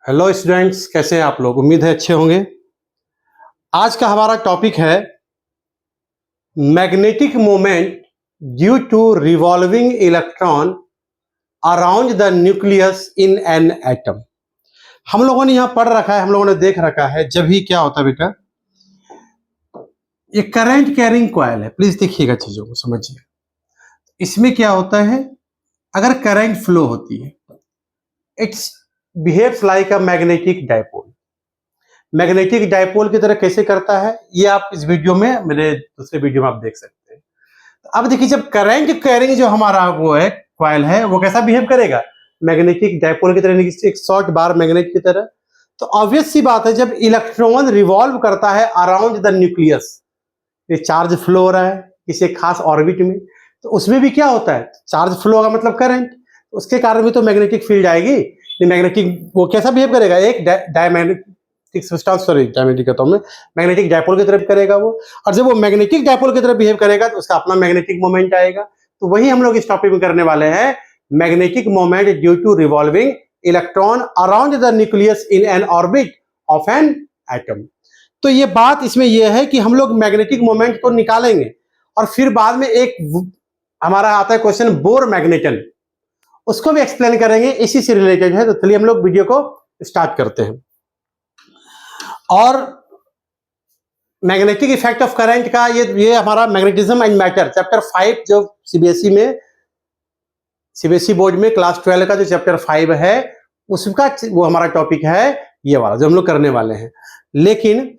Hello students, कैसे हैं आप लोग। उम्मीद है अच्छे होंगे। आज का हमारा टॉपिक है magnetic moment due to revolving electron around the nucleus in an atom. हम लोगों ने यहां पढ़ रखा है, हम लोगों ने देख रखा है जब ही क्या होता है बेटा, ये करंट कैरिंग कॉइल है। प्लीज देखिएगा, चीजों को समझिए। इसमें क्या होता है, अगर करंट फ्लो होती है, it's behaves like a magnetic dipole. Magnetic dipole की तरह कैसे करता है, ये आप इस वीडियो में, मेरे दूसरे वीडियो में आप देख सकते हैं। अब देखिए, जब करंट कैरिंग जो हमारा वो है कॉइल है, वो कैसा बिहेव करेगा, मैग्नेटिक डायपोल की तरह, एक शॉर्ट बार मैग्नेट की तरह। तो ऑब्वियस सी बात है, जब इलेक्ट्रॉन रिवॉल्व करता है अराउंड द न्यूक्लियस, ये चार्ज फ्लो हो रहा है किसी खास ऑर्बिट में, तो उसमें भी क्या होता है, चार्ज फ्लो होगा मतलब करंट, उसके कारण भी तो मैग्नेटिक फील्ड आएगी। मैग्नेटिक वो कैसा बिहेव करेगा, एक डायमैग्नेटिक सब्सटेंस, सॉरी डायमैग्नेटिक कहता हूं मैं, मैग्नेटिक डायपोल की तरफ करेगा वो। और जब वो मैग्नेटिक डायपोल की तरफ बिहेव करेगा तो उसका अपना मैग्नेटिक मोमेंट आएगा। तो वही हम लोग इस टॉपिक में करने वाले हैं, magnetic moment due to revolving electron around the nucleus in an orbit of an atom. तो ये बात इसमें यह है कि हम लोग मैग्नेटिक मोमेंट तो निकालेंगे, और फिर बाद में एक हमारा आता है क्वेश्चन बोर मैग्नेटन, उसको भी एक्सप्लेन करेंगे, इसी से रिलेटेड है। तो चलिए हम लोग वीडियो को स्टार्ट करते हैं। और मैग्नेटिक इफेक्ट ऑफ करंट का ये हमारा मैग्नेटिज्म एंड मैटर चैप्टर 5, जो सीबीएसई बोर्ड में क्लास 12 का जो चैप्टर 5 है, उसका वो हमारा टॉपिक है, ये वाला जो हम लोग करने वाले हैं। लेकिन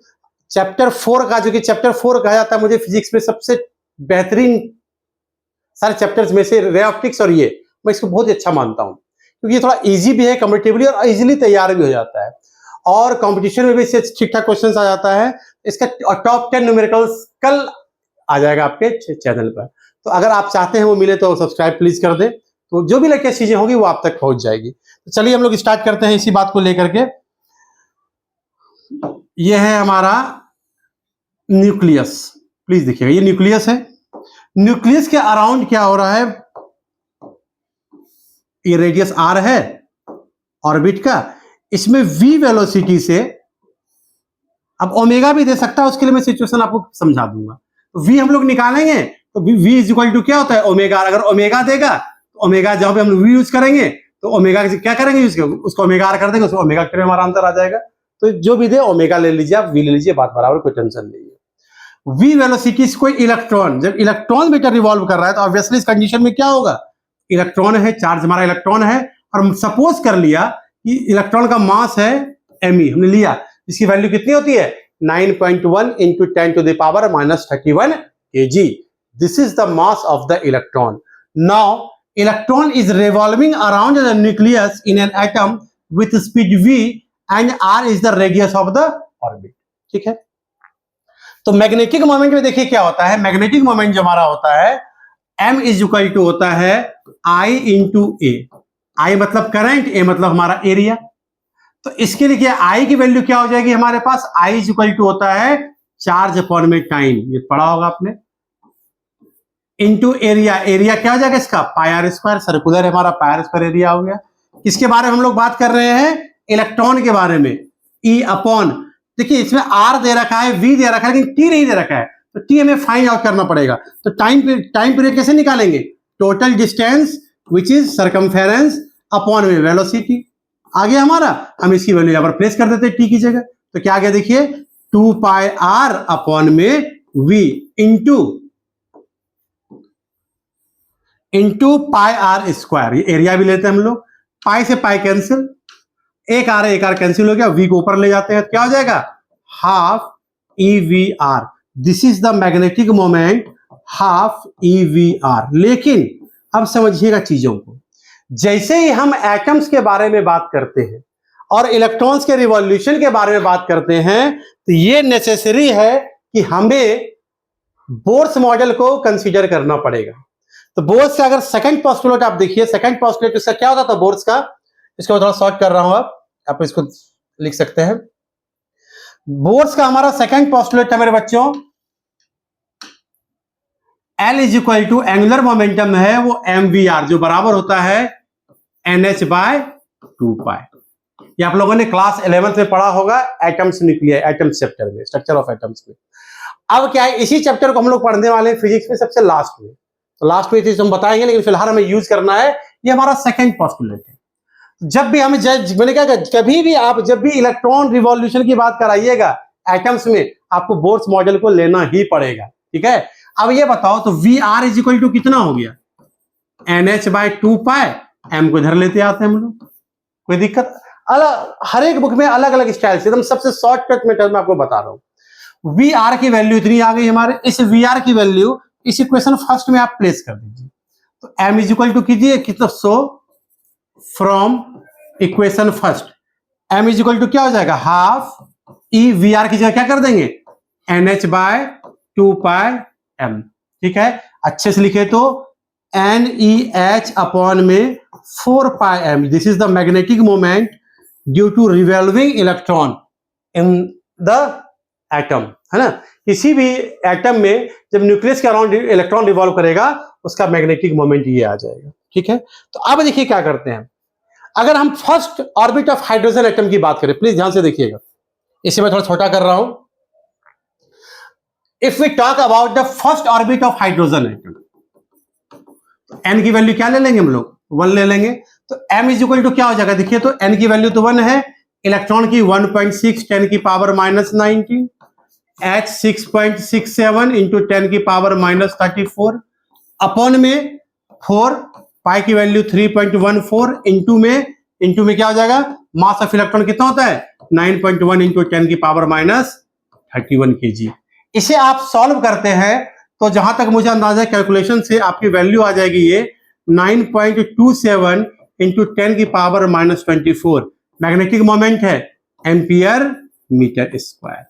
चैप्टर 4 का, जो कि चैप्टर 4 कहा जाता है मुझे फिजिक्स में सबसे बेहतरीन सारे चैप्टर्स में से, रे ऑप्टिक्स, और ये मैं इसको बहुत अच्छा मानता हूं, क्योंकि ये थोड़ा इजी भी है कंपेटिबली, और इजीली तैयार भी हो जाता है, और कंपटीशन में भी इससे ठीक ठाक क्वेश्चन आ जाता है। इसका टॉप 10 न्यूमेरिकल्स कल आ जाएगा आपके चैनल पर। तो अगर आप चाहते हैं वो मिले तो सब्सक्राइब प्लीज कर दें, तो जो भी लेटेस्ट चीजें होगी वो आप तक पहुंच जाएगी। तो चलिए हम लोग स्टार्ट करते हैं इसी बात को लेकर के। ये है हमारा न्यूक्लियस, प्लीज देखिएगा, ये न्यूक्लियस है। न्यूक्लियस के अराउंड क्या हो रहा है, ये रेडियस आर है ऑर्बिट का, इसमें v वेलोसिटी से, अब ओमेगा भी दे सकता है, उसके लिए मैं सिचुएशन आपको समझा दूंगा। तो v हम लोग निकालेंगे, तो v इज इक्वल टू क्या होता है, ओमेगा। अगर ओमेगा देगा तो ओमेगा, जहां पे हम v यूज करेंगे तो ओमेगा क्या करेंगे, उसको ओमेगा आर कर देंगे, उसको ओमेगा के हमारा आंसर आ जाएगा। तो जो भी दे ओमेगा ले लीजिए, आप v ले लीजिए, बात बराबर, कोई टेंशन नहीं है। v वेलोसिटी से कोई इलेक्ट्रॉन, जब इलेक्ट्रॉन बेटा रिवॉल्व कर रहा है, तो ऑब्वियसली इस कंडीशन में क्या होगा, इलेक्ट्रॉन है, चार्ज हमारा इलेक्ट्रॉन है, और सपोज कर लिया कि इलेक्ट्रॉन का मास है me, हमने लिया, इसकी वैल्यू कितनी होती है, 9.1 into 10 to the power minus 31 kg. This is the mass of the electron. Now electron is revolving around the nucleus in an atom with speed v and r is the radius of the orbit. ठीक है। तो magnetic moment में देखिए क्या होता है, magnetic moment जो हमारा होता है, m इज इक्वल टू होता है I इंटू ए। I मतलब करंट, A मतलब हमारा एरिया। तो इसके लिए I की वैल्यू क्या हो जाएगी हमारे पास, I इज इक्वल टू होता है चार्ज अपॉन में टाइम, ये पढ़ा होगा आपने, इंटू एरिया। एरिया क्या हो जाएगा इसका, पाई आर स्क्वायर, सर्कुलर हमारा पाई आर स्क्वायर एरिया हो गया। किसके बारे में हम लोग बात कर रहे हैं, इलेक्ट्रॉन के बारे में। E अपॉन, देखिए इसमें R दे रखा है, V दे रखा है, लेकिन T नहीं दे रखा है, तो T हमें फाइंड आउट करना पड़ेगा। तो टाइम पीरियड कैसे निकालेंगे, total distance which is circumference upon में वेलोसिटी आ गया हमारा। हम इसकी वैल्यू यहां पर प्लेस कर देते हैं टी की जगह, तो क्या आ गया देखिए, 2 पाई आर अपॉन में v into pi r square. ये एरिया भी लेते हैं हम लोग, पाई से पाई कैंसिल, एक आर कैंसिल हो गया, v को ऊपर ले जाते हैं, क्या हो जाएगा, half EVR। This is the magnetic moment, half EVR। लेकिन अब समझिएगा चीजों को, जैसे ही हम एटम्स के बारे में बात करते हैं और इलेक्ट्रॉन्स के रिवॉल्यूशन के बारे में बात करते हैं, तो ये नेसेसरी है कि हमें बोर्स मॉडल को कंसीडर करना पड़ेगा। तो बोर्स का अगर सेकंड पोस्टुलेट आप देखिए, सेकंड पोस्टुलेट इसका क्या होता था बोर्स का, इसको थोड़ा शॉर्ट कर रहा हूं, आप इसको लिख सकते हैं। बोर्स का हमारा सेकंड पोस्टुलेट है मेरे बच्चों, L is equal to angular momentum है वो mvr, जो बराबर होता है nh/2 पाई। ये आप लोगों ने क्लास 11th में पढ़ा होगा एटम्स न्यूक्लियर एटम्स चैप्टर में, स्ट्रक्चर ऑफ एटम्स में। अब क्या है, इसी चैप्टर को हम लोग पढ़ने वाले हैं फिजिक्स में सबसे लास्ट में। तो लास्ट में चीज हम बताएंगे, लेकिन फिलहाल हमें यूज करना है, ये हमारा सेकंड पोस्टुलेट है। जब भी हमें मैंने क्या कभी भी आप जब भी इलेक्ट्रॉन रिवॉल्यूशन की बात कराइएगा एटम्स में, आपको बोर्स मॉडल को लेना ही पड़ेगा, ठीक है। अब ये बताओ तो v r is equal to कितना हो गया, NH/2π, m को इधर लेते आते हैं हम लोग, कोई दिक्कत? अलग हर एक बुक में अलग अलग स्टाइल से, एकदम सबसे शॉर्टकट मेथड में आपको बता रहा हूं। वी आर की वैल्यू इतनी आ गई हमारे, इस वी आर की वैल्यू इस इक्वेशन फर्स्ट में आप प्लेस कर दीजिए। तो m इज इक्वल टू कीजिए कितना, so from equation first m is equal to क्या हो जाएगा, हाफ ई वी आर की जगह क्या कर देंगे, NH/2πm, ठीक है। अच्छे से लिखे तो NEH अपॉन में 4πm, this is the magnetic moment due to revolving electron in the atom, है ना। किसी भी एटम में जब न्यूक्लियस के अराउंड इलेक्ट्रॉन रिवॉल्व करेगा उसका मैग्नेटिक मोमेंट ये आ जाएगा, ठीक है। तो अब देखिए क्या करते हैं, अगर हम first orbit of hydrogen atom की बात करें, प्लीज ध्यान से देखिएगा, इसे मैं थोड़ा छोटा कर रहा हूं। If we talk about the first orbit of hydrogen atom, तो n की वैल्यू क्या ले लेंगे हम लोग, 1 ले लेंगे। तो m इज इक्वल टू क्या हो जाएगा, देखिए तो n की वैल्यू तो 1 है, इलेक्ट्रॉन की 1.6 10 की पावर -19, h 6.67 इंटू 10 की पावर -34 अपॉन में 4, पाई की वैल्यू 3.14 इंटू में क्या हो जाएगा, मास ऑफ इलेक्ट्रॉन कितना होता है 9.1 इंटू 10 की पावर -31 kg। इसे आप सॉल्व करते हैं तो जहां तक मुझे अंदाजा कैलकुलेशन से आपकी वैल्यू आ जाएगी ये 9.27 इंटू 10 की पावर -24। मैग्नेटिक मोमेंट है एम्पियर मीटर स्क्वायर।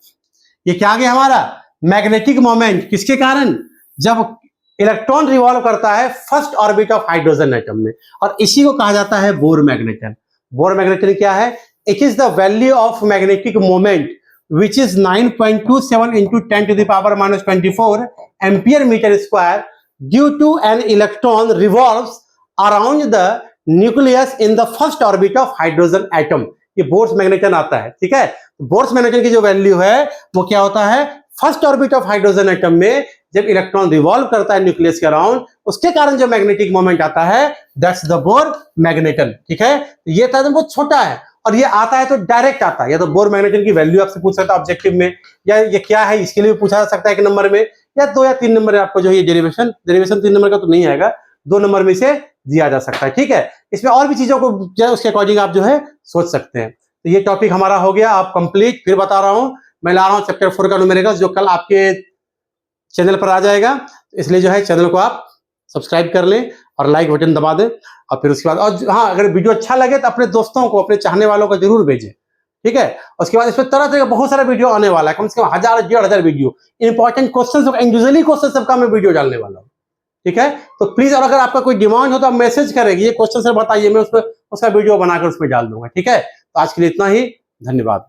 ये क्या आ गया हमारा मैग्नेटिक मोमेंट, किसके कारण, जब इलेक्ट्रॉन रिवॉल्व करता है first orbit of hydrogen atom में, और इसी को कहा जाता है बोर मैग्नेटन। बोर मैग्नेटन क्या है, it is the value of magnetic moment which is 9.27 into 10 to the power -24 ampere meter square due to an electron revolves around the nucleus in the first orbit of hydrogen atom। ये bourse magneton आता है, ठीक है। Bourse magneton की जो value है वो क्या होता है, first orbit of hydrogen atom में जब इलेक्ट्रॉन रिवॉल्व करता है न्यूक्लियस के अराउंड, उसके कारण जो मैग्नेटिक मोमेंट आता है दैट्स द बोर मैग्नेटन, ठीक है। ये था बहुत छोटा है, और ये आता है तो डायरेक्ट आता है, या तो बोर मैग्नेटन की वैल्यू आपसे पूछ सकता है ऑब्जेक्टिव में, या ये क्या है इसके लिए भी पूछा जा सकता है 1 नंबर में, या 2 या 3 नंबर में आपको जो ये डेरिवेशन 3 नंबर का तो नहीं आएगा, 2 नंबर में से दिया जा सकता है, ठीक है। इसमें और भी चीजों को उसके अकॉर्डिंग आप जो है सोच सकते हैं। तो ये टॉपिक हमारा हो गया आप कंप्लीट। फिर बता रहा हूं, मैं ला रहा हूं चैप्टर 4 का न्यूमेरिकल्स, जो कल आपके चैनल पर आ जाएगा, इसलिए जो है चैनल को आप सब्सक्राइब कर लें और लाइक बटन दबा दें। और फिर उसके बाद, और हाँ, अगर वीडियो अच्छा लगे तो अपने दोस्तों को, अपने चाहने वालों को जरूर भेजें, ठीक है। उसके बाद इसमें तरह तरह का बहुत सारा वीडियो आने वाला है, कम से कम 1000-1500 वीडियो, इंपॉर्टेंट क्वेश्चन और इंडिविजुअली क्वेश्चन सबका मैं वीडियो डालने वाला हूँ, ठीक है। तो प्लीज, और अगर आपका कोई डिमांड हो तो आप मैसेज करेंगे, ये क्वेश्चन सर बताइए, मैं उसका वीडियो बनाकर उसमें डाल दूंगा, ठीक है। तो आज के लिए इतना ही, धन्यवाद।